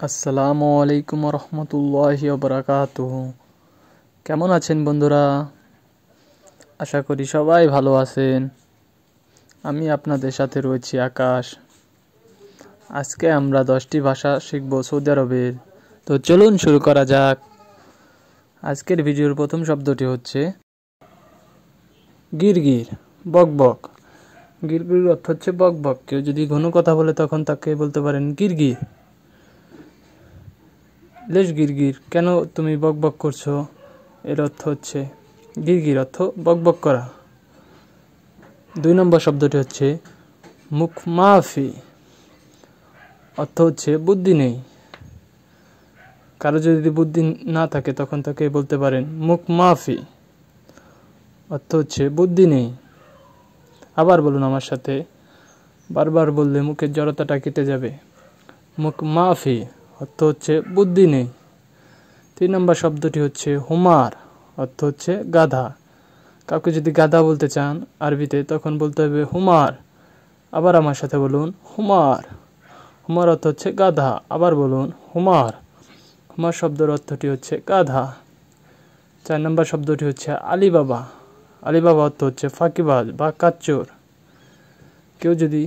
আসসালামু আলাইকুম রহমতুল্লাহি বারাকাতুহু। কেমন আছেন বন্ধুরা? আশা করি সবাই ভালো আছেন। আমি আপনাদের সাথে রয়েছি আকাশ। আজকে আমরা 10টি ভাষা শিখব সৌদি আরবের। তো চলুন শুরু করা যাক। আজকের ভিডিওর প্রথম শব্দটি হচ্ছে গিরগির, বকবক। গিরগির অর্থ হচ্ছে বকবক। কেউ যদি ঘন কথা বলে তখন তাকে বলতে পারেন গিরগির। লেশ গিরগির, কেন তুমি বকবক করছো? এর অর্থ হচ্ছে গিরগির অর্থ বকবক করা। 2 নম্বর শব্দটি হচ্ছে মুখ মাফি, অর্থ হচ্ছে বুদ্ধি নেই। কারো যদি বুদ্ধি না থাকে তখন তাকে বলতে পারেন মুখ মাফি, অর্থ হচ্ছে বুদ্ধি নেই। আবার বলুন আমার সাথে, বারবার বললে মুখের জড়তাটা কেটে যাবে। মুখ মাফি অর্থ হচ্ছে বুদ্ধি নেই। 3 নম্বর শব্দটি হচ্ছে হুমার, অর্থ হচ্ছে গাধা। কাউকে যদি গাধা বলতে চান আরবিতে তখন বলতে হবে হুমার। আবার আমার সাথে বলুন হুমার। হুমার অর্থ হচ্ছে গাধা। আবার বলুন হুমার। হুমার শব্দের অর্থটি হচ্ছে গাধা। 4 নম্বর শব্দটি হচ্ছে আলিবাবা। আলিবাবা অর্থ হচ্ছে ফাঁকিবাজ বা কাচ্চোর। কেউ যদি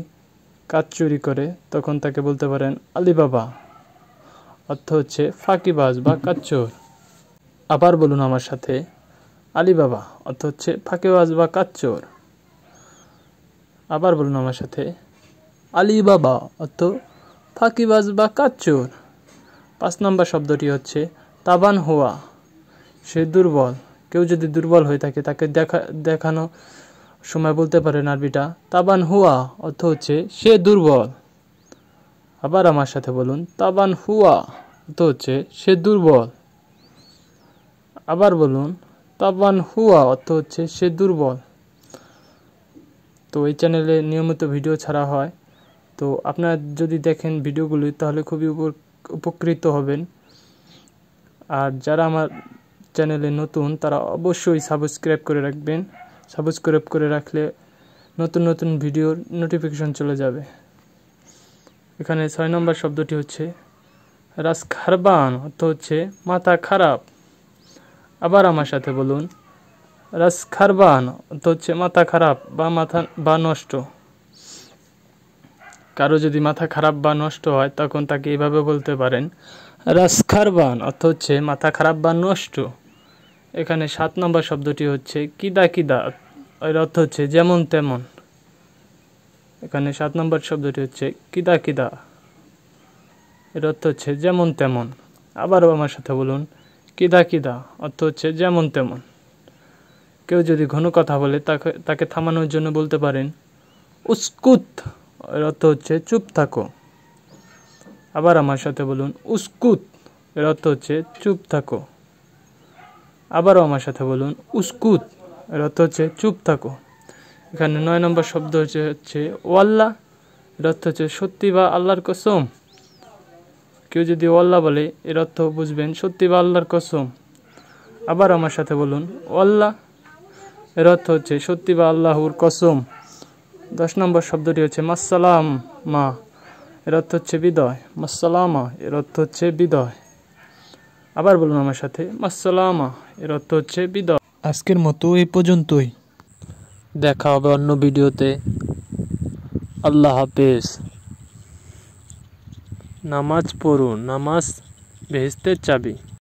কাজ চুরি করে তখন তাকে বলতে পারেন আলিবাবা, অর্থ হচ্ছে ফাঁকিবাজ বা কাচ্চোর। আবার বলুন আমার সাথে, আলিবাবা অর্থ হচ্ছে ফাঁকিবাজ বা কাচ্চোর। আবার বলুন আমার সাথে, আলিবাবা অর্থ ফাঁকিবাজ বা কাচ্চোর। 5 নম্বর শব্দটি হচ্ছে তাবান হুয়া, সে দুর্বল। কেউ যদি দুর্বল হয়ে থাকে তাকে দেখানো সময় বলতে পারেন আরবিটা তাবান হুয়া, অর্থ হচ্ছে সে দুর্বল। আবার আমার সাথে বলুন তাবান হুয়া, অর্থ হচ্ছে সে দুর্বল। আবার বলুন তাবান হুয়া, অর্থ হচ্ছে সে দুর্বল। তো এই চ্যানেলে নিয়মিত ভিডিও ছাড়া হয়, তো আপনারা যদি দেখেন ভিডিওগুলি তাহলে খুবই উপকৃত হবেন। আর যারা আমার চ্যানেলে নতুন তারা অবশ্যই সাবস্ক্রাইব করে রাখবেন। সাবস্ক্রাইব করে রাখলে নতুন নতুন ভিডিওর নোটিফিকেশন চলে যাবে। এখানে 6 নম্বর শব্দটি হচ্ছে রাস খারবান, অর্থ হচ্ছে মাথা খারাপ। আবার আমার সাথে বলুন রাস খারবান, অর্থ হচ্ছে মাথা খারাপ বা নষ্ট। কারো যদি মাথা খারাপ বা নষ্ট হয় তখন তাকে এইভাবে বলতে পারেন রাস খারবান, অর্থ হচ্ছে মাথা খারাপ বা নষ্ট। এখানে 7 নম্বর শব্দটি হচ্ছে কিদা কিদা, এর অর্থ হচ্ছে যেমন তেমন। এখানে 7 নম্বর শব্দটি হচ্ছে কিদা কিদা, এর অর্থ হচ্ছে যেমন তেমন। আবারও আমার সাথে বলুন কিদা কিদা, অর্থ হচ্ছে যেমন তেমন। কেউ যদি ঘন কথা বলে তাকে থামানোর জন্য বলতে পারেন উস্কুত, এর অর্থ হচ্ছে চুপ থাকো। আবার আমার সাথে বলুন উস্কুত, এর অর্থ হচ্ছে চুপ থাকো। আবারও আমার সাথে বলুন উস্কুত, এর অর্থ হচ্ছে চুপ থাকো। এখানে 9 নম্বর শব্দ হচ্ছে ওয়াল্লাহ, এর অর্থ হচ্ছে সত্যি বা আল্লাহর কসম। কেউ যদি ওয়াল্লাহ বলে এর অর্থ বুঝবেন সত্যি বা আল্লাহর কসম। আবার আমার সাথে বলুন ওয়াল্লাহ, এর অর্থ হচ্ছে সত্যি বা আল্লাহর কসম। 10 নম্বর শব্দটি হচ্ছে মাসসালাম মা, এর অর্থ হচ্ছে বিদায়। মাসসালামা, এর অর্থ হচ্ছে বিদায়। আবার বলুন আমার সাথে মাসসালামা, এর অর্থ হচ্ছে বিদায়। আজকের মতো এই পর্যন্তই, দেখা হবে অন্য ভিডিওতে। আল্লাহ হাফেজ। নামাজ পড়ুন, নামাজ বেহেশতের চাবি।